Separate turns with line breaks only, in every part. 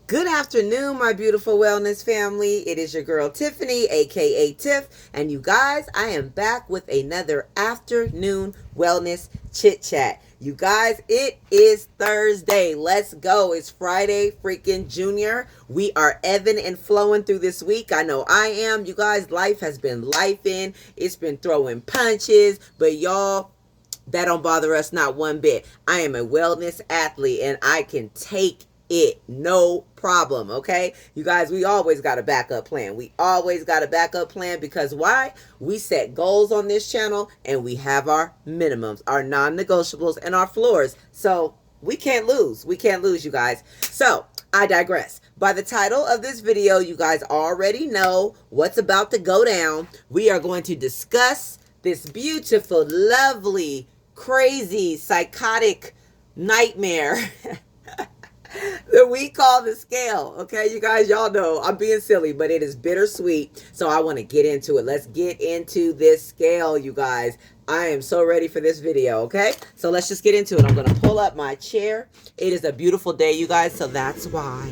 Good afternoon, my beautiful wellness family. It is your girl Tiffany, aka Tiff, and you guys, I am back with another afternoon wellness chit chat. You guys, it is Thursday. Let's go. It's Friday freaking Junior. We are ebbing and flowing through this week. I know I am. You guys, life has been lifing. It's been throwing punches, but y'all, that don't bother us not one bit. I am a wellness athlete and I can take it no problem. Okay, you guys, we always got a backup plan. We always got a backup plan because why? We set goals on this channel and we have our minimums, our non-negotiables, and our floors. So we can't lose. We can't lose, you guys. So I digress. By the title of this video, you guys already know what's about to go down. We are going to discuss this beautiful, lovely, crazy, psychotic nightmare that we call the scale. Okay, you guys, y'all know I'm being silly, but it is bittersweet. So I want to get into it. Let's get into this scale, you guys. I am so ready for this video, okay? So let's just get into it. I'm going to pull up my chair. It is a beautiful day, you guys, so that's why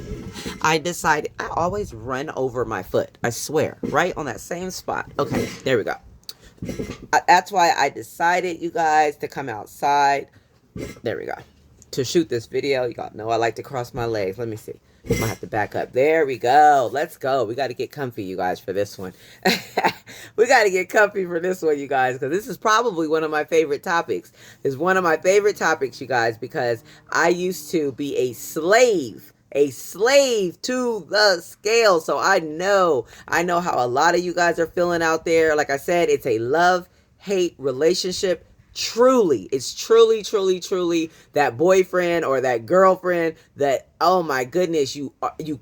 I decided. I always run over my foot. I swear, right on that same spot. Okay, there we go. That's why I decided, you guys, to come outside. There we go. To shoot this video. You all know I like to cross my legs. Let me see. I might have to back up. There we go. Let's go. We got to get comfy, you guys, for this one. We got to get comfy for this one, you guys, because this is probably one of my favorite topics. It's one of my favorite topics, you guys, because I used to be a slave to the scale. So I know how a lot of you guys are feeling out there. Like I said, it's a love-hate relationship. Truly, it's truly that boyfriend or that girlfriend that, oh my goodness, you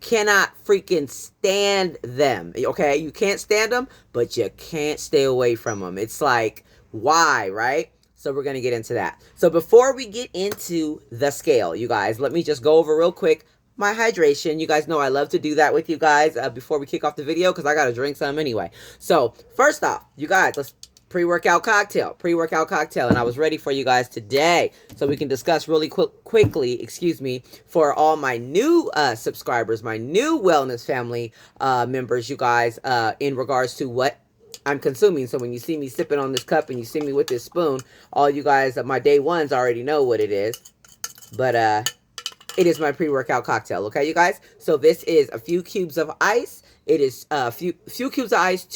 cannot freaking stand them. Okay, you can't stand them, but you can't stay away from them. It's like, why, right? So we're going to get into that. So before we get into the scale, you guys, let me just go over real quick my hydration. You guys know I love to do that with you guys before we kick off the video because I got to drink some anyway. So first off, you guys, let's pre-workout cocktail, and I was ready for you guys today so we can discuss really quickly, excuse me, for all my new subscribers, my new wellness family members, you guys, in regards to what I'm consuming. So when you see me sipping on this cup and you see me with this spoon, all you guys, my day ones already know what it is, but it is my pre-workout cocktail. Okay, you guys, so this is a few cubes of ice. It is a few cubes of ice,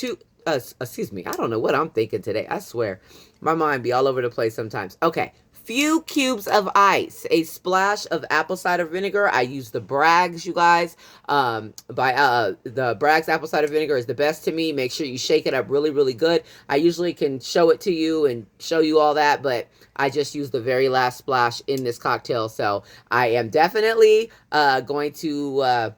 excuse me, I don't know what I'm thinking today. I swear, my mind be all over the place sometimes. Okay, few cubes of ice, a splash of apple cider vinegar. I use the Bragg's, you guys. The Bragg's apple cider vinegar is the best to me. Make sure you shake it up really good. I usually can show it to you and show you all that, but I just use the very last splash in this cocktail. So I am definitely going to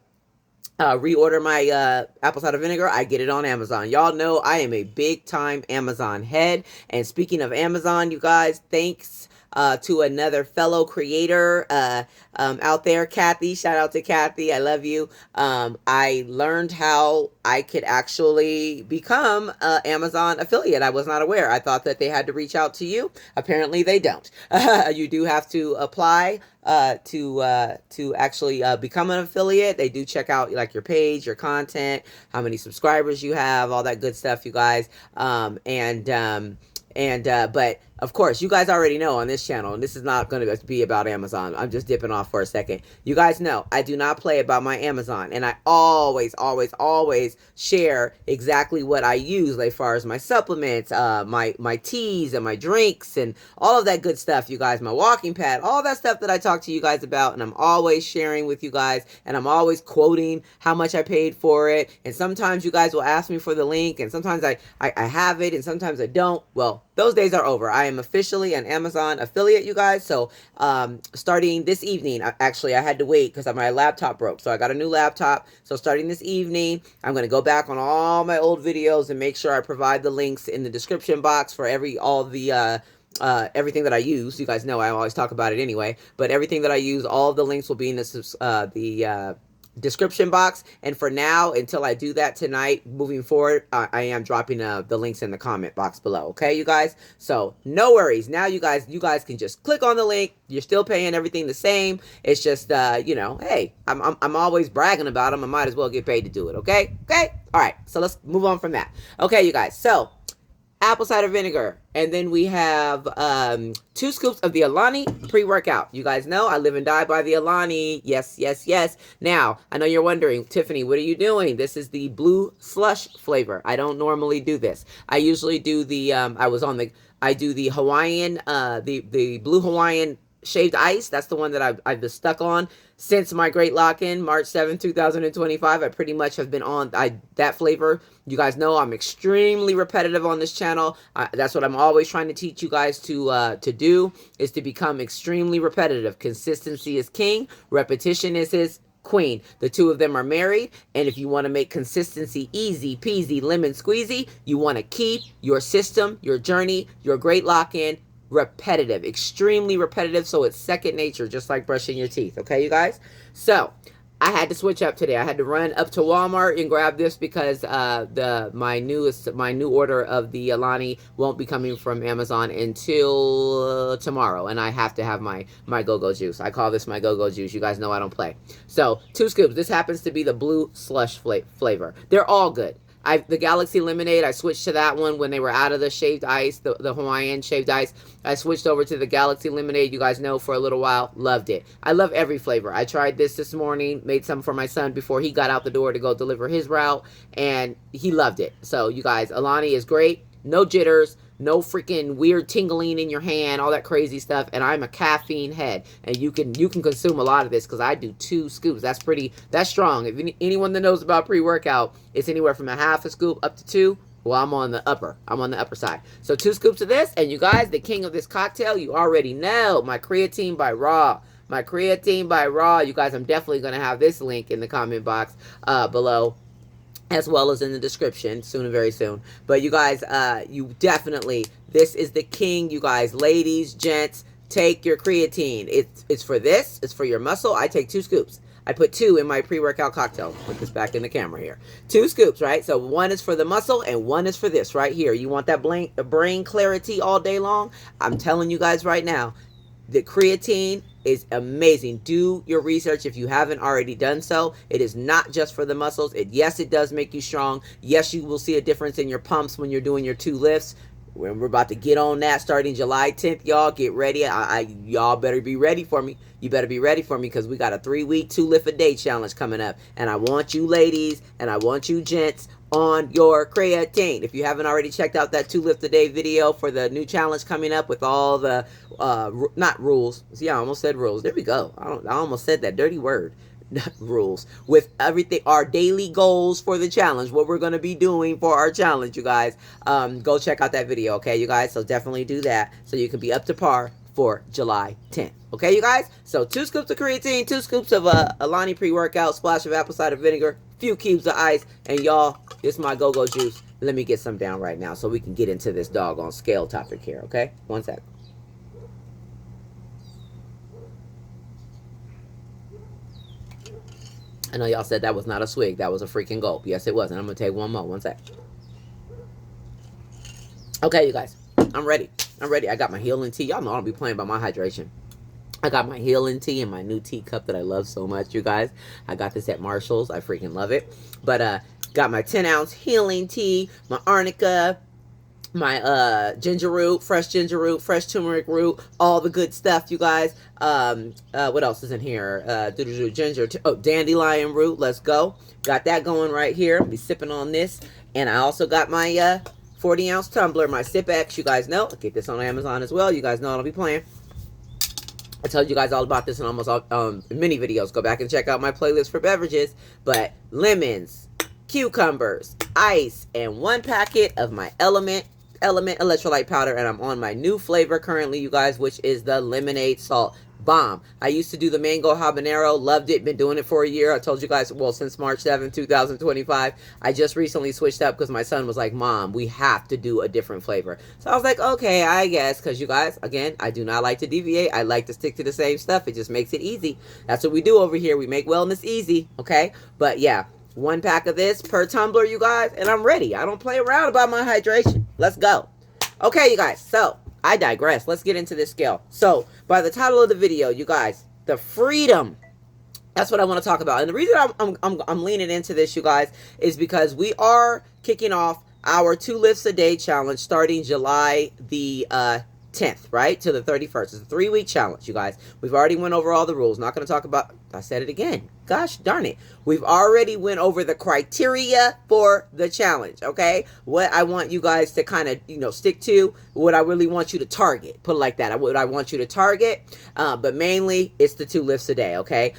reorder my apple cider vinegar. I get it on Amazon. Y'all know I am a big time Amazon head. And speaking of Amazon, you guys, thanks to another fellow creator out there, Kathy. Shout out to Kathy. I love you. I learned how I could actually become an Amazon affiliate. I was not aware. I thought that they had to reach out to you. Apparently they don't. You do have to apply to actually become an affiliate. They do check out like your page, your content, how many subscribers you have, all that good stuff, you guys. But of course, you guys already know on this channel, and this is not going to be about Amazon. I'm just dipping off for a second. You guys know I do not play about my Amazon, and I always share exactly what I use as far as my supplements, my teas and my drinks and all of that good stuff, you guys, my walking pad, all that stuff that I talk to you guys about, and I'm always sharing with you guys, and I'm always quoting how much I paid for it, and sometimes you guys will ask me for the link, and sometimes I have it, and sometimes I don't. Well, those days are over. I am officially an Amazon affiliate, you guys. So starting this evening, actually, I had to wait because my laptop broke. So I got a new laptop. So starting this evening, I'm going to go back on all my old videos and make sure I provide the links in the description box for everything that I use. You guys know I always talk about it anyway. But everything that I use, all of the links will be in the description box. And for now, until I do that tonight, moving forward, I am dropping the links in the comment box below. Okay, you guys. So no worries. Now you guys can just click on the link. You're still paying everything the same. It's just you know, hey, I'm always bragging about them. I might as well get paid to do it. Okay. All right. So let's move on from that. Okay, you guys. So apple cider vinegar, and then we have 2 scoops of the Alani pre-workout. You guys know I live and die by the Alani. Yes. Now, I know you're wondering, Tiffany, what are you doing? This is the blue slush flavor. I don't normally do this. I usually do the I do the Hawaiian, the blue Hawaiian shaved ice. That's the one that I've been stuck on since my great lock-in, March 7th, 2025. I pretty much have been on that flavor. You guys know I'm extremely repetitive on this channel. That's what I'm always trying to teach you guys to do, is to become extremely repetitive. Consistency is king. Repetition is his queen. The two of them are married, and if you want to make consistency easy peasy lemon squeezy, you want to keep your system, your journey, your great lock-in repetitive, extremely repetitive, so it's second nature, just like brushing your teeth. Okay, you guys? So I had to switch up today. I had to run up to Walmart and grab this because my new order of the Alani won't be coming from Amazon until tomorrow, and I have to have my go-go juice. I call this my go-go juice. You guys know I don't play. So 2 scoops. This happens to be the blue slush flavor. They're all good. The Galaxy Lemonade, I switched to that one when they were out of the shaved ice, the Hawaiian shaved ice. I switched over to the Galaxy Lemonade, you guys know, for a little while. Loved it. I love every flavor. I tried this morning, made some for my son before he got out the door to go deliver his route, and he loved it. So, you guys, Alani is great. No jitters. No freaking weird tingling in your hand, all that crazy stuff. And I'm a caffeine head, and you can consume a lot of this because I do 2 scoops. That's strong. If anyone that knows about pre-workout, it's anywhere from a half a scoop up to 2. Well, I'm on the upper side. So 2 scoops of this, and you guys, the king of this cocktail, you already know, my creatine by Raw. My creatine by Raw. You guys, I'm definitely going to have this link in the comment box below, as well as in the description soon and very soon. But you guys, you definitely, this is the king, you guys. Ladies, gents, take your creatine. It's for this. It's for your muscle. I take 2 scoops. I put 2 in my pre-workout cocktail. Put this back in the camera here. 2 scoops, right? So 1 is for the muscle and 1 is for this right here. You want that brain clarity all day long? I'm telling you guys right now, the creatine is amazing. Do your research if you haven't already done so. It is not just for the muscles. Yes, it does make you strong. Yes, you will see a difference in your pumps when you're doing your 2 lifts. We're about to get on that starting July 10th, y'all. Get ready. Y'all better be ready for me. You better be ready for me because we got a 3-week 2 lift a day challenge coming up. And I want you ladies and I want you gents on your creatine. If you haven't already checked out that 2 lift a day video for the new challenge coming up with all the not rules. See, I almost said rules. There we go. I almost said that dirty word. Rules with everything, our daily goals for the challenge, what we're going to be doing for our challenge, you guys. Go check out that video, okay, you guys? So definitely do that so you can be up to par for July 10th. Okay, you guys? So 2 scoops of creatine, 2 scoops of Alani pre-workout, splash of apple cider vinegar, few cubes of ice, and y'all, this is my go-go juice. Let me get some down right now so we can get into this doggone scale topic here, okay? One sec. I know y'all said that was not a swig. That was a freaking gulp. Yes, it was. And I'm going to take one more. One sec. Okay, you guys. I'm ready. I got my healing tea. Y'all know I don't be playing about my hydration. I got my healing tea in my new teacup that I love so much, you guys. I got this at Marshall's. I freaking love it. But got my 10-ounce healing tea, my arnica, my ginger root, fresh turmeric root, all the good stuff, you guys. What else is in here? Ginger, dandelion root. Let's go. Got that going right here. I'll be sipping on this. And I also got my 40-ounce tumbler, my Sip X. You guys know. I get this on Amazon as well. You guys know I don't be playing. I told you guys all about this in almost all, many videos. Go back and check out my playlist for beverages. But lemons, cucumbers, ice, and 1 packet of my Element electrolyte powder. And I'm on my new flavor currently, you guys, which is the lemonade salt. bomb. I used to do the mango habanero, loved it, been doing it for a year. I told you guys, well, since March 7th, 2025. I just recently switched up because my son was like, Mom, we have to do a different flavor. So I was like, okay, I guess, because you guys, again, I do not like to deviate. I like to stick to the same stuff. It just makes it easy. That's what we do over here. We make wellness easy, okay? But yeah, 1 pack of this per tumbler, you guys, and I'm ready. I don't play around about my hydration. Let's go. Okay, you guys, so I digress. Let's get into this scale. So by the title of the video, you guys, the freedom. That's what I want to talk about. And the reason I'm leaning into this, you guys, is because we are kicking off our 2 lifts a day challenge starting July the 10th, right, to the 31st. It's a 3-week challenge, you guys. We've already went over all the rules. Not going to talk about, I said it again. Gosh darn it. We've already went over the criteria for the challenge, okay? What I want you guys to kind of, stick to, what I really want you to target. Put it like that. What I want you to target, but mainly it's the 2 lifts a day, okay?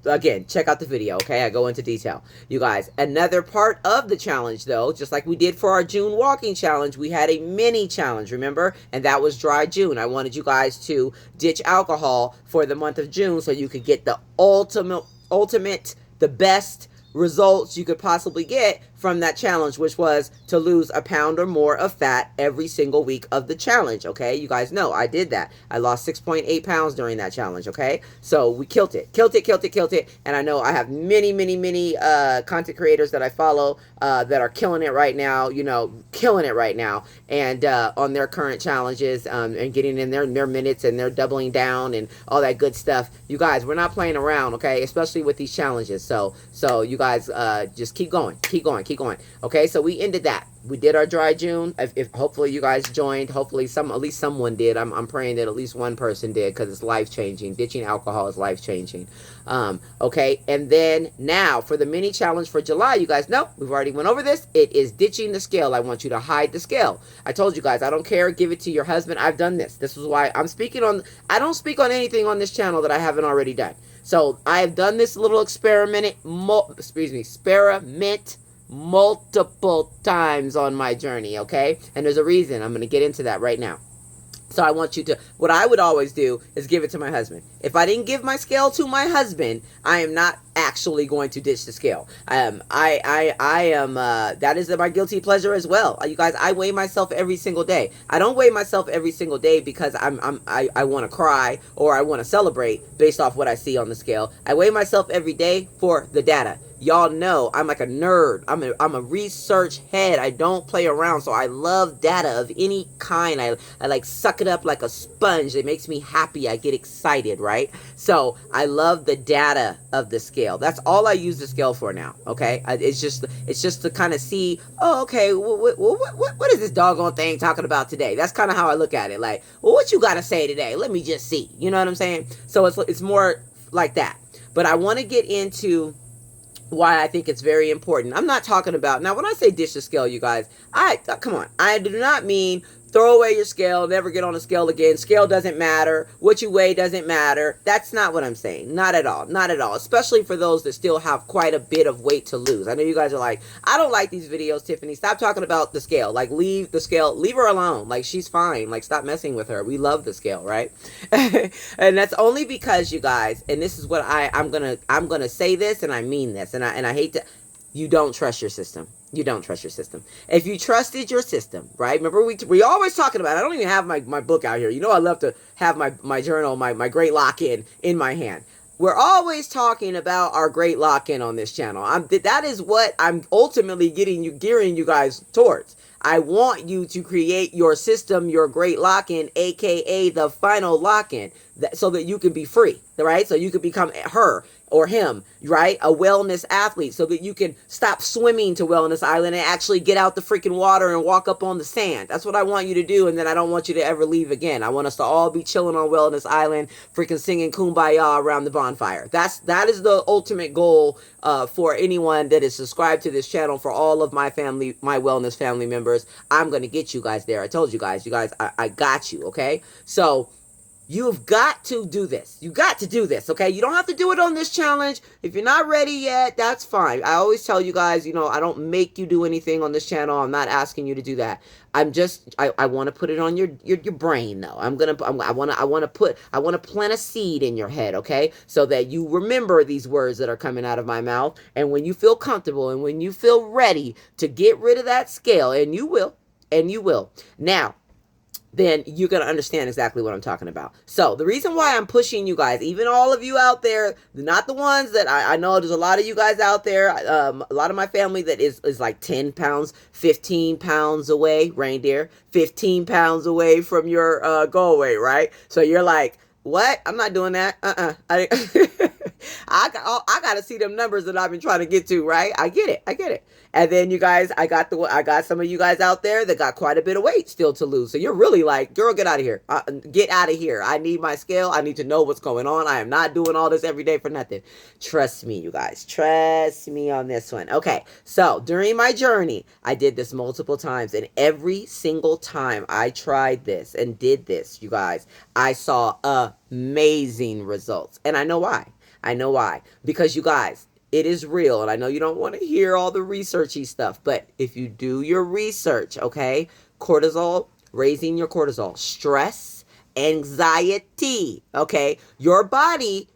Again, check out the video, okay? I go into detail. You guys, another part of the challenge, though, just like we did for our June walking challenge, we had a mini challenge, remember? And that was Dry June. I wanted you guys to ditch alcohol for the month of June so you could get the ultimate, the best results you could possibly get from that challenge, which was to lose a pound or more of fat every single week of the challenge, okay? You guys know I did that. I lost 6.8 pounds during that challenge, okay? So we killed it. And I know I have many content creators that I follow that are killing it right now, and on their current challenges and getting in their minutes, and they're doubling down and all that good stuff. You guys, we're not playing around, okay? Especially with these challenges. So you guys just keep going. Okay, so we ended that. We did our Dry June. If hopefully you guys joined, hopefully at least someone did. I'm praying that at least one person did, because it's life-changing. Ditching alcohol is life-changing. Okay, and then now for the mini challenge for July, you guys know, we've already went over this. It is ditching the scale. I want you to hide the scale. I told you guys, I don't care. Give it to your husband. I've done this. This is why I'm speaking on, I don't speak on anything on this channel that I haven't already done. So I have done this little experiment multiple times on my journey, okay? And there's a reason. I'm going to get into that right now. So I want you to, what I would always do is give it to my husband. If I didn't give my scale to my husband, I am not actually going to ditch the scale. That is my guilty pleasure as well. You guys, I weigh myself every single day. I don't weigh myself every single day because I want to cry or I want to celebrate based off what I see on the scale. I weigh myself every day for the data. Y'all know I'm like a nerd. I'm a research head. I don't play around. So I love data of any kind. I like suck it up like a sponge. It makes me happy. I get excited, right? So I love the data of the scale. That's all I use the scale for now. Okay. It's just to kind of see, oh, okay, what is this doggone thing talking about today? That's kind of how I look at it. Like, well, what you got to say today? Let me just see. You know what I'm saying? So it's more like that. But I want to get into why I think it's very important. I'm not talking about, now when I say ditch the scale, you guys, come on, I do not mean throw away your scale, never get on a scale again. Scale doesn't matter. What you weigh doesn't matter. That's not what I'm saying. Not at all. Not at all. Especially for those that still have quite a bit of weight to lose. I know you guys are like, I don't like these videos, Tiffany. Stop talking about the scale. Like, leave the scale. Leave her alone. Like, she's fine. Like, stop messing with her. We love the scale, right? And that's only because, you guys, and this is what I'm gonna say this, and I mean this, and I hate to, you don't trust your system. You don't trust your system. If you trusted your system, right? Remember, we always talking about it. I don't even have my book out here. You know, I love to have my journal, my great lock-in in my hand. We're always talking about our great lock-in on this channel. That is what I'm ultimately gearing you guys towards. I want you to create your system, your great lock-in, aka the final lock-in, so that you can be free, right? So you can become her or him, right? A wellness athlete, so that you can stop swimming to Wellness Island and actually get out the freaking water and walk up on the sand. That's what I want you to do, and then I don't want you to ever leave again. I want us to all be chilling on Wellness Island, freaking singing Kumbaya around the bonfire. That is the ultimate goal for anyone that is subscribed to this channel. For all of my family, my wellness family members, I'm going to get you guys there. I told you guys, I got you, okay? So You've got to do this. You got to do this, okay? You don't have to do it on this challenge. If you're not ready yet, that's fine. I always tell you guys, I don't make you do anything on this channel. I'm not asking you to do that. I want to put it on your brain though. I want to plant a seed in your head, okay? So that you remember these words that are coming out of my mouth. And when you feel comfortable and when you feel ready to get rid of that scale, and you will. Now, then you're going to understand exactly what I'm talking about. So the reason why I'm pushing you guys, even all of you out there, not the ones that I know there's a lot of you guys out there, a lot of my family that is like 10 pounds, 15 pounds away, reindeer, 15 pounds away from your goal weight, right? So you're like, what? I'm not doing that. I got to see them numbers that I've been trying to get to, right? I get it. And then you guys, I got some of you guys out there that got quite a bit of weight still to lose. So you're really like, girl, get out of here. Get out of here. I need my scale. I need to know what's going on. I am not doing all this every day for nothing. Trust me, you guys. Trust me on this one. Okay. So during my journey, I did this multiple times, and every single time I tried this and did this, you guys, I saw amazing results. And I know why. Because you guys, it is real. And I know you don't want to hear all the researchy stuff, but if you do your research, okay, cortisol, raising your cortisol, stress, anxiety, okay, your body,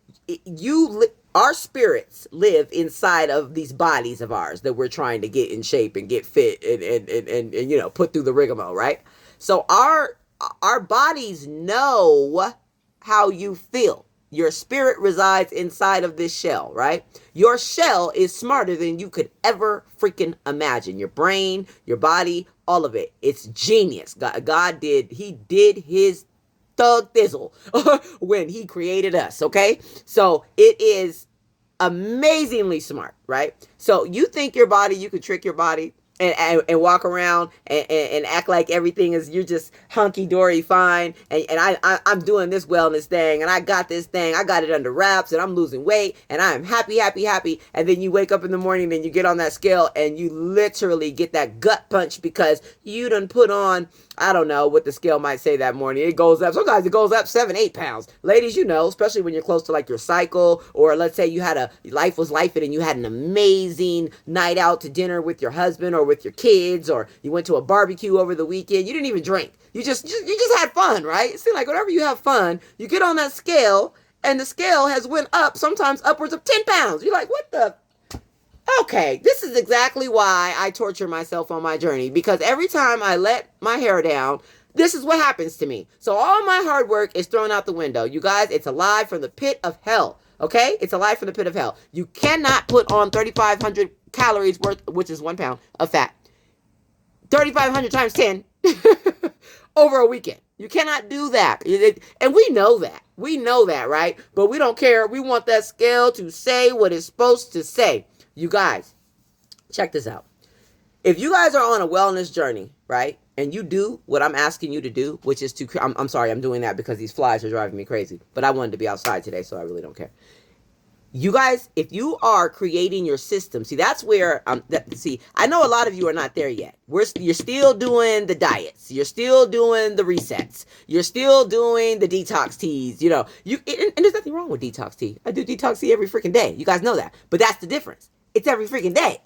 our spirits live inside of these bodies of ours that we're trying to get in shape and get fit and put through the rigmarole, right? So our bodies know how you feel. Your spirit resides inside of this shell, right? Your shell is smarter than you could ever freaking imagine. Your brain, your body, all of it. It's genius. God did his thug thizzle when he created us, okay? So it is amazingly smart, right? So you think your body, you can trick your body and walk around and act like everything is, you're just hunky-dory fine, and I'm doing this wellness thing, and I got this thing, I got it under wraps, and I'm losing weight, and I'm happy, and then you wake up in the morning, and you get on that scale, and you literally get that gut punch because you done put on, I don't know what the scale might say that morning. It goes up. Sometimes it goes up 7-8 pounds. Ladies, especially when you're close to like your cycle, or let's say you had life was life and you had an amazing night out to dinner with your husband or with your kids, or you went to a barbecue over the weekend. You didn't even drink. You just had fun, right? It seems like whenever you have fun, you get on that scale and the scale has went up, sometimes upwards of 10 pounds. You're like, what the? Okay, this is exactly why I torture myself on my journey, because every time I let my hair down, this is what happens to me. So all my hard work is thrown out the window. You guys, it's a lie from the pit of hell. Okay? It's a lie from the pit of hell. You cannot put on 3,500 calories worth, which is 1 pound of fat. 3,500 times 10 over a weekend. You cannot do that. And we know that. We know that, right? But we don't care. We want that scale to say what it's supposed to say. You guys, check this out. If you guys are on a wellness journey, right, and you do what I'm asking you to do, which is I'm sorry, I'm doing that because these flies are driving me crazy, but I wanted to be outside today, so I really don't care. You guys, if you are creating your system, see, that's where, I know a lot of you are not there yet. You're still doing the diets. You're still doing the resets. You're still doing the detox teas, and there's nothing wrong with detox tea. I do detox tea every freaking day. You guys know that. But that's the difference. It's every freaking day.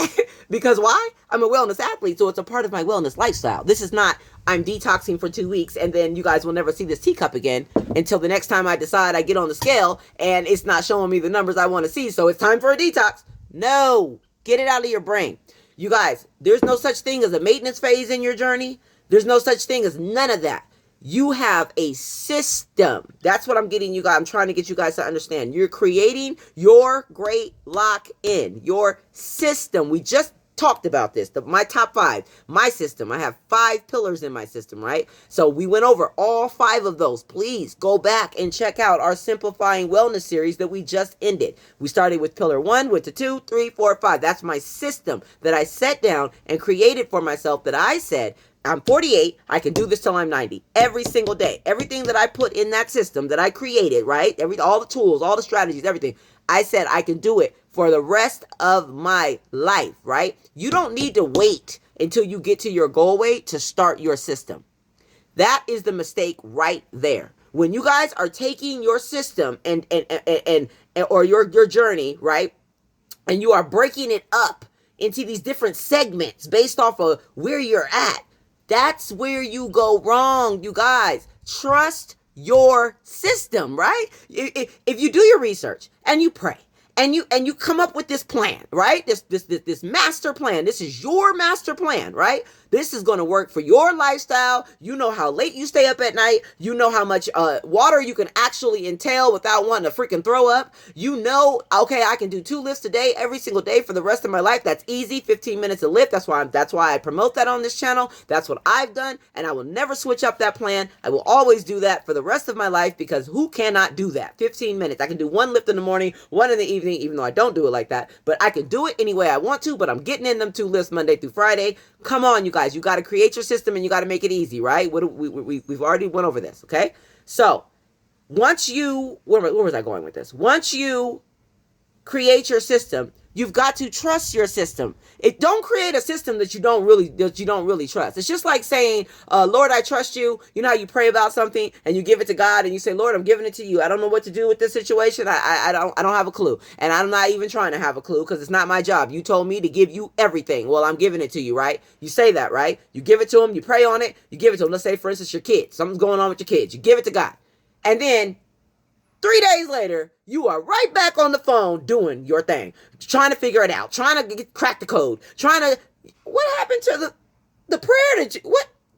Because why? I'm a wellness athlete, so it's a part of my wellness lifestyle. This is not, I'm detoxing for 2 weeks, and then you guys will never see this teacup again until the next time I decide I get on the scale, and it's not showing me the numbers I want to see, so it's time for a detox. No. Get it out of your brain. You guys, there's no such thing as a maintenance phase in your journey. There's no such thing as none of that. You have a system. That's what I'm getting you guys. I'm trying to get you guys to understand. You're creating your great lock-in, your system. We just talked about this. My top 5, my system. I have 5 pillars in my system, right? So we went over all 5 of those. Please go back and check out our Simplifying Wellness series that we just ended. We started with pillar 1, went to 2, 3, 4, 5. That's my system that I set down and created for myself, that I said, I'm 48. I can do this till I'm 90. Every single day. Everything that I put in that system that I created, right? All the tools, all the strategies, everything. I said I can do it for the rest of my life, right? You don't need to wait until you get to your goal weight to start your system. That is the mistake right there. When you guys are taking your system and or your journey, right? And you are breaking it up into these different segments based off of where you're at. That's where you go wrong, you guys. Trust your system, right? If you do your research and you pray and you come up with this plan, right? This master plan. This is your master plan, right? This is going to work for your lifestyle. You know how late you stay up at night. You know how much water you can actually entail without wanting to freaking throw up. You know, okay, I can do 2 lifts a day every single day for the rest of my life. That's easy. 15 minutes a lift. That's why I promote that on this channel. That's what I've done, and I will never switch up that plan. I will always do that for the rest of my life, because who cannot do that? 15 minutes. I can do 1 lift in the morning, 1 in the evening, even though I don't do it like that. But I can do it any way I want to, but I'm getting in them 2 lifts Monday through Friday. Come on, you guys. You got to create your system, and you got to make it easy, right? We've already went over this, okay? So once you, where was I going with this? Once you create your system, you've got to trust your system. Don't create a system that you don't really trust. It's just like saying, Lord, I trust you. You know how you pray about something and you give it to God and you say, Lord, I'm giving it to you. I don't know what to do with this situation. I don't have a clue. And I'm not even trying to have a clue, because it's not my job. You told me to give you everything. Well, I'm giving it to you, right? You say that, right? You give it to him, you pray on it, you give it to him. Let's say, for instance, your kids. Something's going on with your kids. You give it to God. And then 3 days later, you are right back on the phone doing your thing, trying to figure it out, trying to crack the code, what happened to the prayer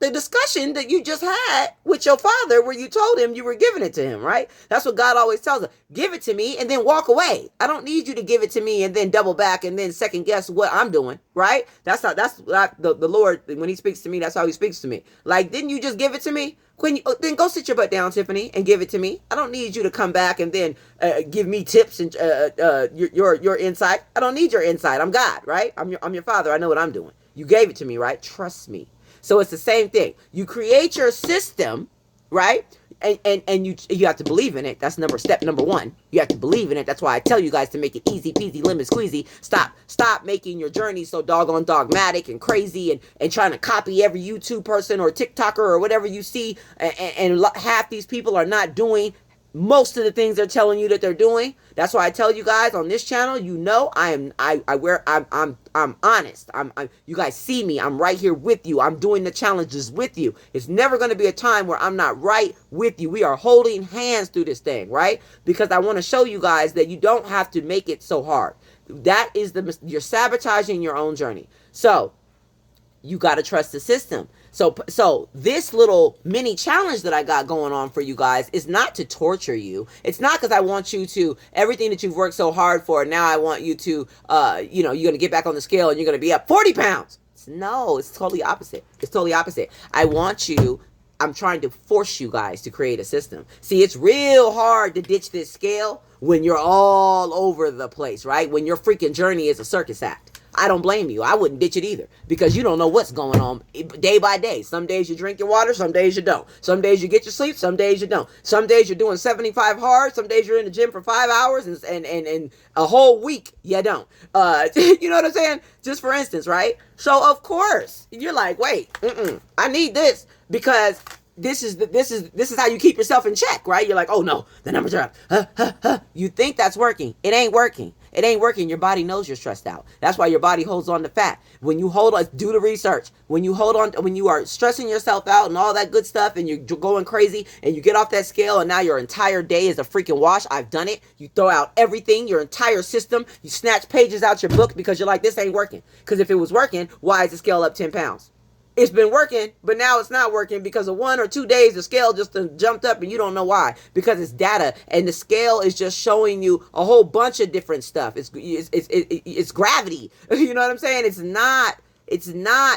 the discussion that you just had with your father, where you told him you were giving it to him, right? That's what God always tells us. Give it to me and then walk away. I don't need you to give it to me and then double back and then second guess what I'm doing, right? That's the Lord, when he speaks to me, that's how he speaks to me. Like, didn't you just give it to me? Then go sit your butt down, Tiffany, and give it to me. I don't need you to come back and then give me tips and your insight. I don't need your insight. I'm God, right? I'm your father. I know what I'm doing. You gave it to me, right? Trust me. So it's the same thing. You create your system, right? And you have to believe in it. That's step number 1. You have to believe in it. That's why I tell you guys to make it easy peasy lemon squeezy. Stop making your journey so doggone dogmatic and crazy and trying to copy every YouTube person or TikToker or whatever you see. And half these people are not doing most of the things they're telling you that they're doing. That's why I tell you guys on this channel, you know, I'm honest. You guys see me. I'm right here with you. I'm doing the challenges with you. It's never going to be a time where I'm not right with you. We are holding hands through this thing, right? Because I want to show you guys that you don't have to make it so hard. That is you're sabotaging your own journey. So you got to trust the system. So this little mini challenge that I got going on for you guys is not to torture you. It's not because I want you to, everything that you've worked so hard for, now I want you to, you're going to get back on the scale and you're going to be up 40 pounds. No, it's totally opposite. It's totally opposite. I'm trying to force you guys to create a system. See, it's real hard to ditch this scale when you're all over the place, right? When your freaking journey is a circus act. I don't blame you. I wouldn't ditch it either, because you don't know what's going on day by day. Some days you drink your water, some days you don't. Some days you get your sleep, some days you don't. Some days you're doing 75 hard, some days you're in the gym for 5 hours, and a whole week you don't. You know what I'm saying? Just for instance, right? So of course you're like, wait, I need this, because this is how you keep yourself in check, right? You're like, oh no, the numbers are up. You think that's working. It ain't working. It ain't working. Your body knows you're stressed out. That's why your body holds on to fat. When you hold on, do the research. When you are stressing yourself out and all that good stuff, and you're going crazy, and you get off that scale, and now your entire day is a freaking wash. I've done it. You throw out everything, your entire system. You snatch pages out your book because you're like, this ain't working. Because if it was working, why is the scale up 10 pounds? It's been working, but now it's not working because of 1 or 2 days the scale just jumped up and you don't know why. Because it's data, and the scale is just showing you a whole bunch of different stuff. It's gravity. You know what I'm saying? It's not,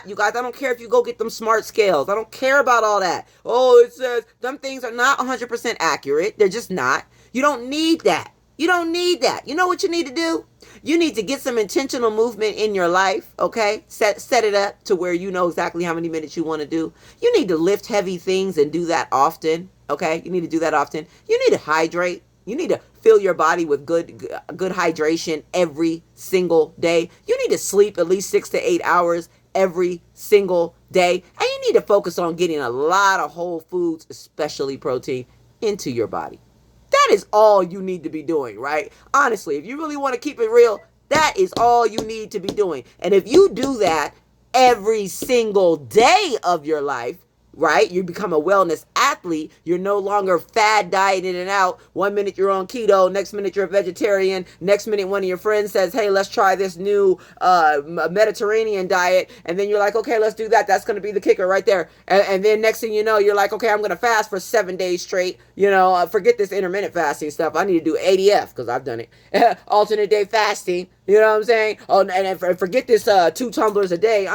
you guys. I don't care if you go get them smart scales. I don't care about all that. Oh, it says them things are not 100% accurate. They're just not. You don't need that. You don't need that. You know what you need to do? You need to get some intentional movement in your life, okay? Set it up to where you know exactly how many minutes you want to do. You need to lift heavy things and do that often, okay? You need to do that often. You need to hydrate. You need to fill your body with good hydration every single day. You need to sleep at least 6 to 8 hours every single day. And you need to focus on getting a lot of whole foods, especially protein, into your body. That is all you need to be doing, right? Honestly, if you really want to keep it real, that is all you need to be doing. And if you do that every single day of your life, right? You become a wellness athlete. You're no longer fad dieting in and out. 1 minute you're on keto, next minute you're a vegetarian, next minute one of your friends says, hey, let's try this new Mediterranean diet. And then you're like, okay, let's do that. That's going to be the kicker right there. And then next thing you know, you're like, okay, I'm going to fast for 7 days straight. Forget this intermittent fasting stuff. I need to do ADF because I've done it. Alternate day fasting. You know what I'm saying? Oh, and forget this 2 tumblers a day.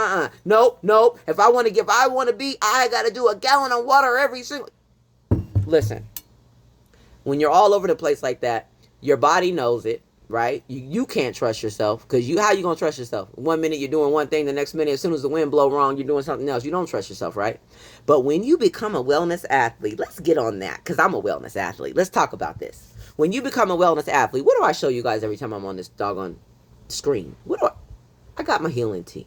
Nope. If I want to be, I got to do a gallon of water every single. Listen, when you're all over the place like that, your body knows it, right? You can't trust yourself because how you gonna trust yourself? 1 minute you're doing one thing, the next minute, as soon as the wind blow wrong, you're doing something else. You don't trust yourself, right? But when you become a wellness athlete, let's get on that because I'm a wellness athlete. Let's talk about this. When you become a wellness athlete, what do I show you guys every time I'm on this doggone screen? I got my healing tea.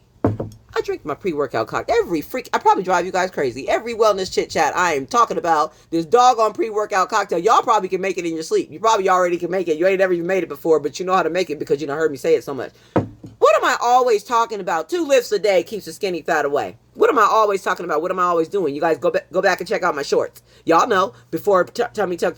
I drink my pre-workout cocktail. I probably drive you guys crazy. Every wellness chit chat I am talking about this doggone pre-workout cocktail. Y'all probably can make it in your sleep. You probably already can make it. You ain't never even made it before, but you know how to make it because you done heard me say it so much. What am I always talking about? 2 lifts a day keeps the skinny fat away. What am I always talking about? What am I always doing? You guys go back and check out my shorts. Y'all know before post-op tummy tuck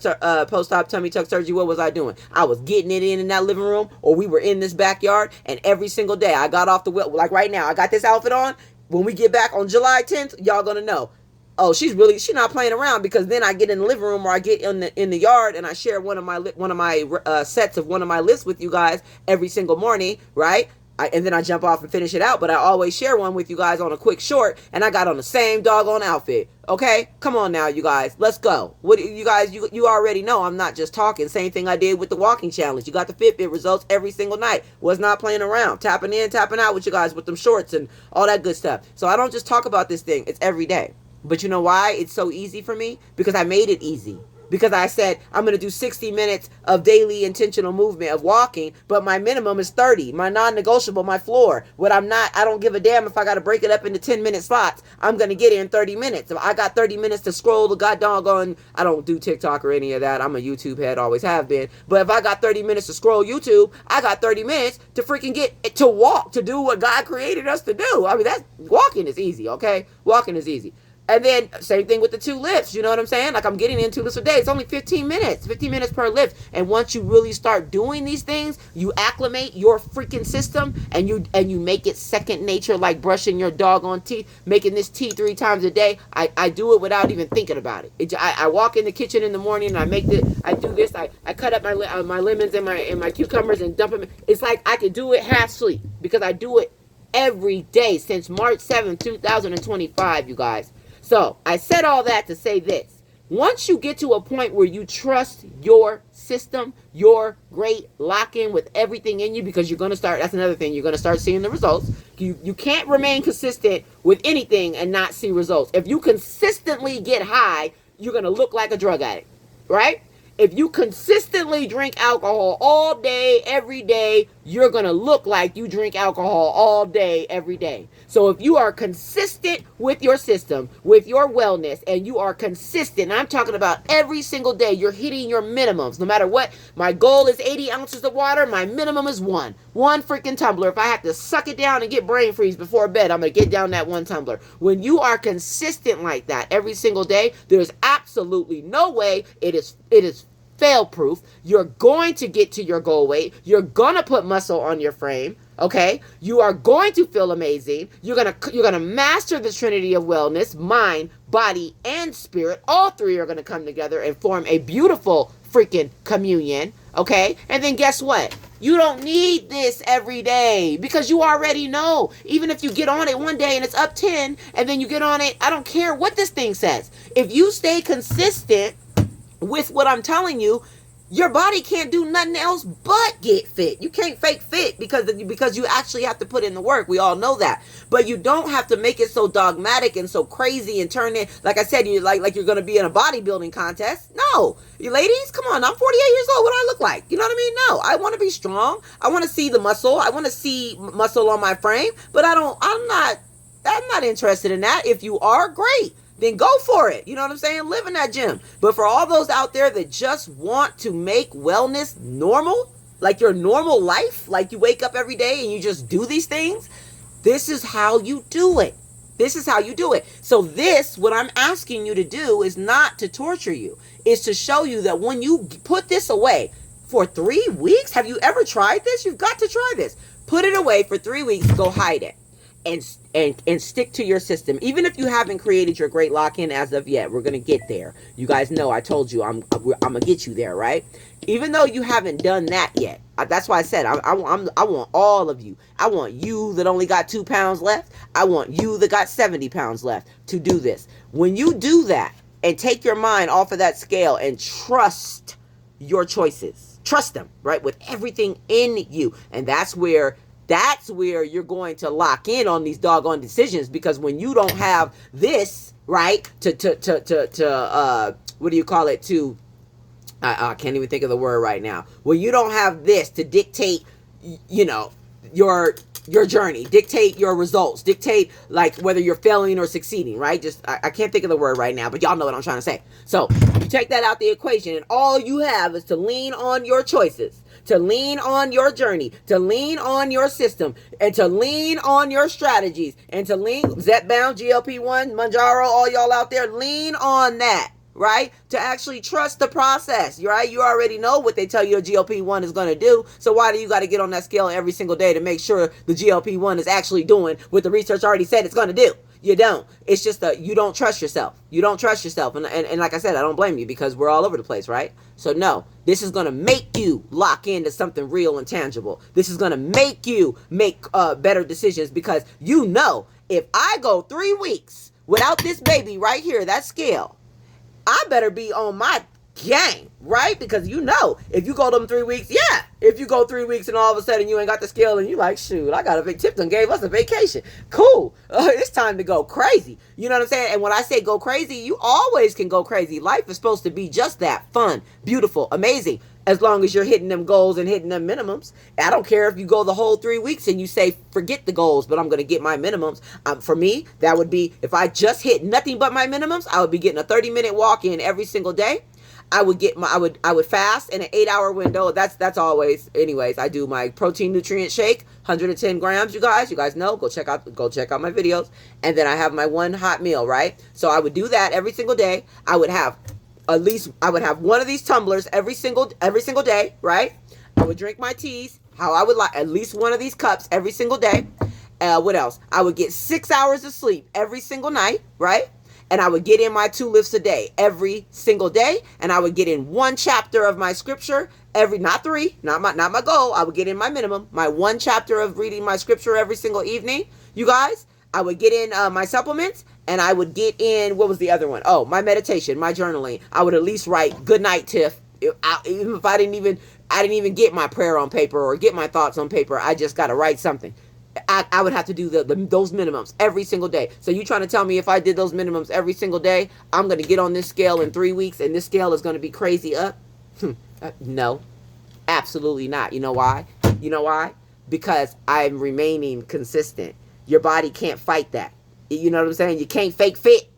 surgery, what was I doing? I was getting it in that living room, or we were in this backyard, and every single day I got off the wheel. Like right now, I got this outfit on. When we get back on July 10th, y'all gonna know. Oh, she's not playing around, because then I get in the living room or I get in the yard and I share one of my sets of one of my lists with you guys every single morning, right? And then I jump off and finish it out, but I always share one with you guys on a quick short, and I got on the same doggone outfit. Okay, come on now, you guys, let's go. What you guys, you already know I'm not just talking. Same thing I did with the walking challenge. You got the Fitbit results every single night. Was not playing around, tapping in, tapping out with you guys with them shorts and all that good stuff. So I don't just talk about this thing; it's every day. But you know why it's so easy for me? Because I made it easy. Because I said, I'm going to do 60 minutes of daily intentional movement of walking, but my minimum is 30. My non-negotiable, my floor. I don't give a damn if I got to break it up into 10-minute slots. I'm going to get it in 30 minutes. If I got 30 minutes to scroll the goddamn, I don't do TikTok or any of that. I'm a YouTube head, always have been. But if I got 30 minutes to scroll YouTube, I got 30 minutes to freaking get to walk, to do what God created us to do. I mean, walking is easy, okay? Walking is easy. And then same thing with the 2 lifts. You know what I'm saying? Like I'm getting in 2 lifts a day. It's only 15 minutes per lift. And once you really start doing these things, you acclimate your freaking system and you make it second nature, like brushing your doggone teeth, making this tea 3 times a day. I do it without even thinking about it. I walk in the kitchen in the morning and I do this. I cut up my lemons and my cucumbers and dump them. It's like I can do it half sleep because I do it every day since March 7th, 2025, you guys. So I said all that to say this. Once you get to a point where you trust your system, your great lock-in with everything in you, because you're going to start, that's another thing, you're going to start seeing the results. You can't remain consistent with anything and not see results. If you consistently get high, you're going to look like a drug addict, right? If you consistently drink alcohol all day, every day, you're going to look like you drink alcohol all day, every day. So if you are consistent with your system, with your wellness, and you are consistent, I'm talking about every single day, you're hitting your minimums. No matter what, my goal is 80 ounces of water. My minimum is 1 freaking tumbler. If I have to suck it down and get brain freeze before bed, I'm going to get down that 1 tumbler. When you are consistent like that every single day, there's absolutely no way it is fail proof. You're going to get to your goal weight. You're going to put muscle on your frame. Okay? You are going to feel amazing. You're going to master the trinity of wellness, mind, body, and spirit. All 3 are going to come together and form a beautiful freaking communion. Okay? And then guess what? You don't need this every day because you already know. Even if you get on it one day and it's up 10 and then you get on it, I don't care what this thing says. If you stay consistent with what I'm telling you, your body can't do nothing else but get fit. You can't fake fit because you actually have to put in the work. We all know that. But you don't have to make it so dogmatic and so crazy and turn it, like I said, you like you're going to be in a bodybuilding contest. No. You ladies, come on. I'm 48 years old. What do I look like? You know what I mean? No. I want to be strong. I want to see the muscle. I want to see muscle on my frame. But I'm not interested in that. If you are, great. then go for it. You know what I'm saying? Live in that gym. But for all those out there that just want to make wellness normal, like your normal life, like you wake up every day and you just do these things, this is how you do it. This is how you do it. So what I'm asking you to do is not to torture you. It's to show you that when you put this away for 3 weeks, have you ever tried this? You've got to try this. Put it away for 3 weeks, go hide it. And stick to your system. Even if you haven't created your great lock-in as of yet, we're gonna get there. You guys know I told you I'm gonna get you there, right? Even though you haven't done that yet, that's why I said I want all of you. I want you that only got 2 pounds left. I want you that got 70 pounds left to do this. When you do that and take your mind off of that scale and trust your choices, trust them, right, with everything in you, and that's where you're going to lock in on these doggone decisions. Because when you don't have this, right, what do you call it, I can't even think of the word right now. When you don't have this to dictate, your journey, dictate your results, dictate like whether you're failing or succeeding, right? I can't think of the word right now, but y'all know what I'm trying to say. So you take that out the equation, and all you have is to lean on your choices, to lean on your journey, to lean on your system, and to lean on your strategies, and to lean Zepbound, GLP-1, Manjaro, all y'all out there, lean on that. Right? To actually trust the process, right? You already know what they tell you a GLP-1 is going to do. So why do you got to get on that scale every single day to make sure the GLP-1 is actually doing what the research already said it's going to do? You don't. It's just that you don't trust yourself. You don't trust yourself. And like I said, I don't blame you, because we're all over the place, right? So no, this is going to make you lock into something real and tangible. This is going to make you make better decisions, because you know, if I go 3 weeks without this baby right here, that scale, I better be on my game, right? Because if you go them 3 weeks, if you go 3 weeks and all of a sudden you ain't got the scale and you like, shoot, I got a big tip done gave us a vacation. Cool. It's time to go crazy. You know what I'm saying? And when I say go crazy, you always can go crazy. Life is supposed to be just that: fun, beautiful, amazing. As long as you're hitting them goals and hitting them minimums. I don't care if you go the whole 3 weeks and you say, forget the goals, but I'm going to get my minimums. For me, that would be, if I just hit nothing but my minimums, I would be getting a 30-minute walk in every single day. I would fast in an 8-hour window. That's always. Anyways, I do my protein nutrient shake, 110 grams. You guys know. Go check out my videos. And then I have my one hot meal, right? So I would do that every single day. I would have one of these tumblers every single day, right? I would drink my teas, how I would like, at least one of these cups every single day. What else? I would get 6 hours of sleep every single night, right? And I would get in my 2 lifts a day every single day, and I would get in 1 chapter of my scripture not 3, not my goal. I would get in my minimum, my 1 chapter of reading my scripture every single evening. You guys, I would get in my supplements, and I would get in, what was the other one? Oh, my meditation, my journaling. I would at least write, good night, Tiff. Even if I didn't even get my prayer on paper or get my thoughts on paper. I just got to write something. I would have to do those minimums every single day. So you trying to tell me if I did those minimums every single day, I'm going to get on this scale in 3 weeks and this scale is going to be crazy up? No, absolutely not. You know why? Because I'm remaining consistent. Your body can't fight that. You know what I'm saying? You can't fake fit.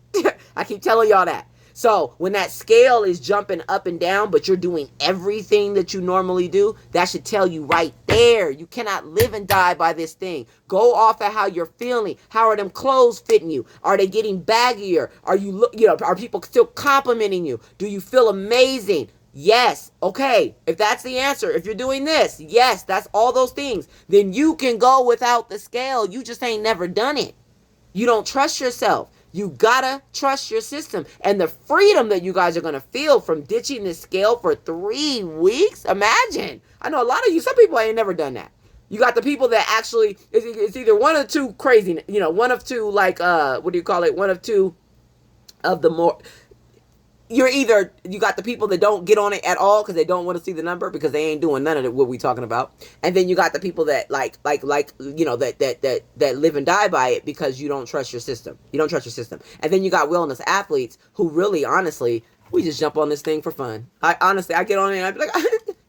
I keep telling y'all that. So when that scale is jumping up and down, but you're doing everything that you normally do, that should tell you right there. You cannot live and die by this thing. Go off of how you're feeling. How are them clothes fitting you? Are they getting baggier? Are people still complimenting you? Do you feel amazing? Yes. Okay. If that's the answer, if you're doing this, yes, that's all those things. Then you can go without the scale. You just ain't never done it. You don't trust yourself. You gotta trust your system. And the freedom that you guys are gonna feel from ditching this scale for 3 weeks. Imagine. I know a lot of you, some people ain't never done that. You got the people that actually, it's either one of two crazy, one of two, like, what do you call it? One of two of the more, you got the people that don't get on it at all because they don't want to see the number because they ain't doing none of it, what we talking about. And then you got the people that that live and die by it because you don't trust your system. You don't trust your system. And then you got wellness athletes who really, honestly, we just jump on this thing for fun. I get on it and I be like,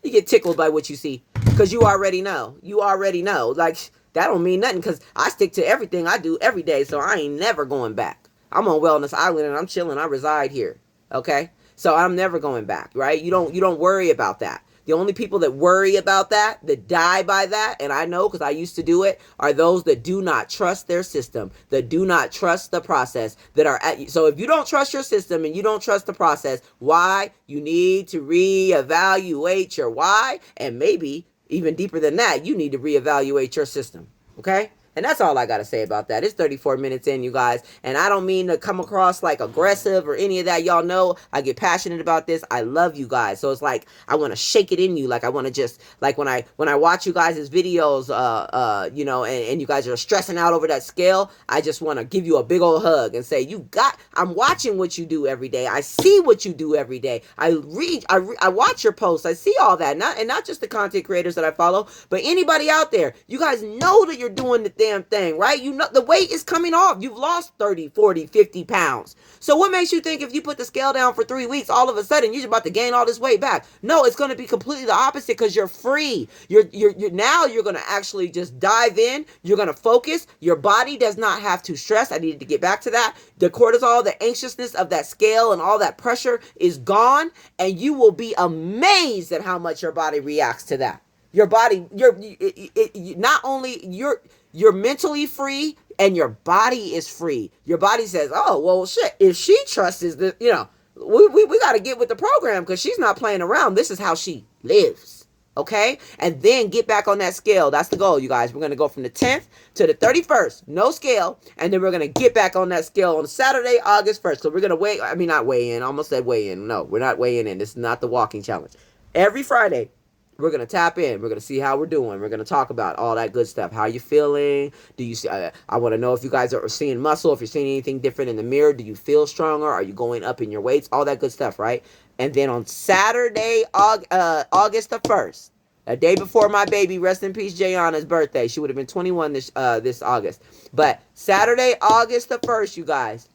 you get tickled by what you see because you already know. Like, that don't mean nothing because I stick to everything I do every day, so I ain't never going back. I'm on Wellness Island and I'm chilling. I reside here. Okay? So I'm never going back, right? You don't worry about that. The only people that worry about that, that die by that, and I know because I used to do it, are those that do not trust their system, that do not trust the process, that are at you. So if you don't trust your system and you don't trust the process, why? You need to reevaluate your why, and maybe even deeper than that, you need to reevaluate your system. Okay? And that's all I got to say about that. It's 34 minutes in, you guys. And I don't mean to come across like aggressive or any of that. Y'all know I get passionate about this. I love you guys. So it's like I want to shake it in you. Like I want to just, like when I watch you guys' videos, and you guys are stressing out over that scale, I just want to give you a big old hug and say, I'm watching what you do every day. I see what you do every day. I watch your posts. I see all that. Not just the content creators that I follow, but anybody out there. You guys know that you're doing the damn thing, right? You know the weight is coming off. You've lost 30, 40, 50 pounds. So what makes you think if you put the scale down for 3 weeks, all of a sudden you're about to gain all this weight back? No, it's going to be completely the opposite because you're free. You're now you're going to actually just dive in. You're going to focus. Your body does not have to stress. I needed to get back to that. The cortisol, the anxiousness of that scale and all that pressure is gone, and you will be amazed at how much your body reacts to that. Your body, you're mentally free and your body is free. Your body says, oh, well, shit, if she trusts this, we got to get with the program because she's not playing around. This is how she lives. Okay? And then get back on that scale. That's the goal, you guys. We're going to go from the 10th to the 31st. No scale. And then we're going to get back on that scale on Saturday, August 1st. So we're going to not weigh in. I almost said weigh in. No, we're not weighing in. This is not the walking challenge. Every Friday, we're going to tap in. We're going to see how we're doing. We're going to talk about all that good stuff. How you feeling? Do you see, I want to know if you guys are seeing muscle, if you're seeing anything different in the mirror. Do you feel stronger? Are you going up in your weights? All that good stuff, right? And then on Saturday, August the 1st, a day before my baby, rest in peace, Jayana's birthday. She would have been 21 this August. But Saturday, August the 1st, you guys,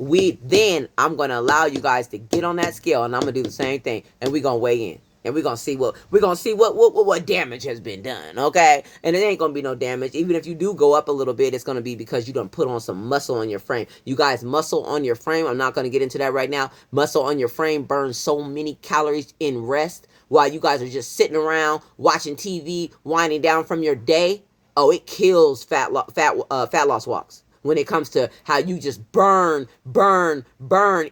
I'm going to allow you guys to get on that scale, and I'm going to do the same thing, and we're going to weigh in. And we're gonna see what damage has been done, okay? And it ain't gonna be no damage. Even if you do go up a little bit, it's gonna be because you done put on some muscle on your frame. You guys, muscle on your frame, I'm not gonna get into that right now. Muscle on your frame burns so many calories in rest while you guys are just sitting around watching TV, winding down from your day. Oh, it kills fat loss walks. When it comes to how you just burn,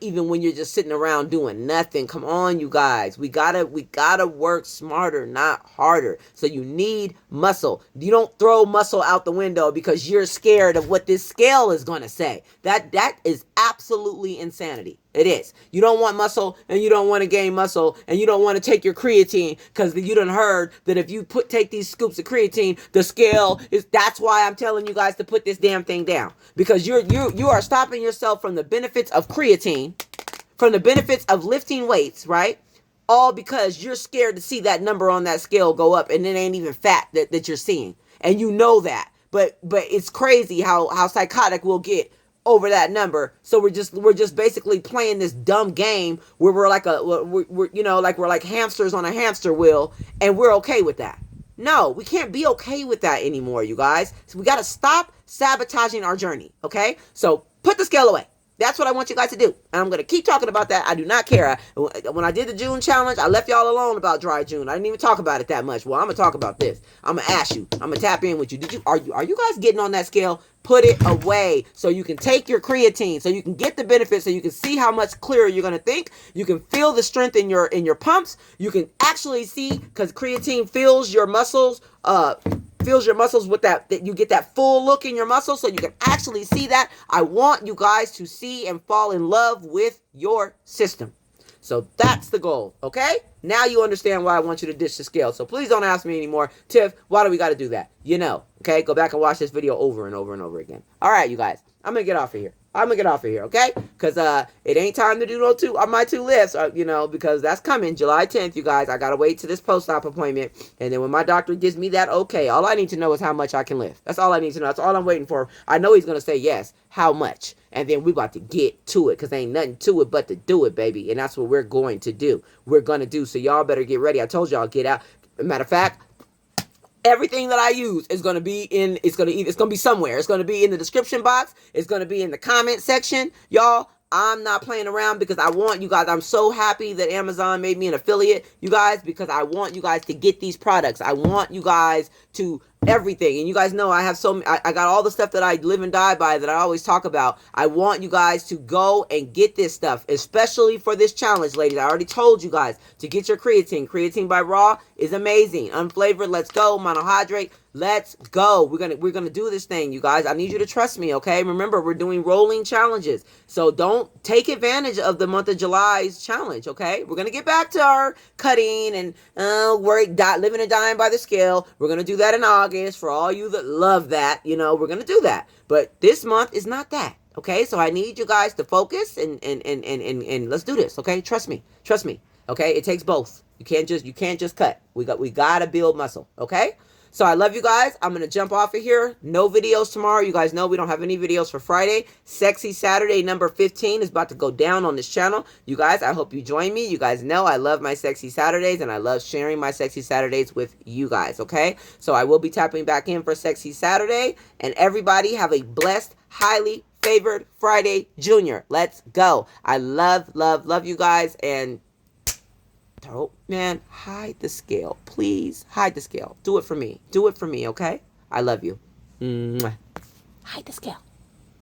even when you're just sitting around doing nothing. Come on, you guys. We gotta work smarter, not harder. So you need muscle. You don't throw muscle out the window because you're scared of what this scale is gonna say. That is absolutely insanity. It is. You don't want muscle and you don't want to gain muscle and you don't want to take your creatine because you done heard that if you take these scoops of creatine, the scale is, that's why I'm telling you guys to put this damn thing down, because you are stopping yourself from the benefits of creatine, from the benefits of lifting weights, right? All because you're scared to see that number on that scale go up and it ain't even fat that you're seeing. And you know that. But it's crazy how psychotic we'll get over that number. So we're just basically playing this dumb game where we're like hamsters on a hamster wheel, and we're okay with that. No, we can't be okay with that anymore, you guys. So we got to stop sabotaging our journey, okay? So put the scale away. That's what I want you guys to do. And I'm going to keep talking about that. I do not care. When I did the June challenge, I left y'all alone about dry June. I didn't even talk about it that much. Well, I'm going to talk about this. I'm going to ask you. I'm going to tap in with you. Are you guys getting on that scale? Put it away so you can take your creatine, so you can get the benefits, so you can see how much clearer you're going to think. You can feel the strength in your pumps. You can actually see, because creatine fills your muscles, with that you get that full look in your muscles, so you can actually see that. I want you guys to see and fall in love with your system. So that's the goal, okay? Now you understand why I want you to ditch the scale. So please don't ask me anymore, Tiff, why do we got to do that? You know, okay? Go back and watch this video over and over and over again. All right, you guys, I'm going to get off of here. Okay? Because it ain't time to do my two lifts, because that's coming July 10th, you guys. I got to wait to this post-op appointment. And then when my doctor gives me that okay, all I need to know is how much I can lift. That's all I need to know. That's all I'm waiting for. I know he's going to say yes. How much? And then we about to get to it, because ain't nothing to it but to do it, baby. And that's what we're going to do. We're going to do. So y'all better get ready. I told y'all, get out. Matter of fact, Everything that I use is going to be it's going to be somewhere. It's going to be in the description box. It's going to be in the comment section. Y'all, I'm not playing around because I want you guys. I'm so happy that Amazon made me an affiliate, you guys, because I want you guys to get these products. I want you guys to everything. And you guys know I have I got all the stuff that I live and die by that I always talk about. I want you guys to go and get this stuff, especially for this challenge, ladies. I already told you guys to get your creatine. Creatine by Raw is amazing. Unflavored, let's go. Monohydrate, let's go. We're gonna do this thing, you guys. I need you to trust me, okay? Remember, we're doing rolling challenges. So don't take advantage of the month of July's challenge, okay? We're gonna get back to our cutting and living and dying by the scale. We're gonna do that in August for all you that love that. You know, we're gonna do that. But this month is not that. Okay, so I need you guys to focus and let's do this. Okay, trust me. Okay, it takes both. You can't just cut. We gotta build muscle. Okay. So I love you guys. I'm going to jump off of here. No videos tomorrow. You guys know we don't have any videos for Friday. Sexy Saturday number 15 is about to go down on this channel. You guys, I hope you join me. You guys know I love my Sexy Saturdays and I love sharing my Sexy Saturdays with you guys, okay? So I will be tapping back in for Sexy Saturday. And everybody have a blessed, highly favored Friday Junior. Let's go. I love you guys. And man, hide the scale. Please hide the scale. Do it for me. Do it for me, okay? I love you. Mwah. Hide the scale.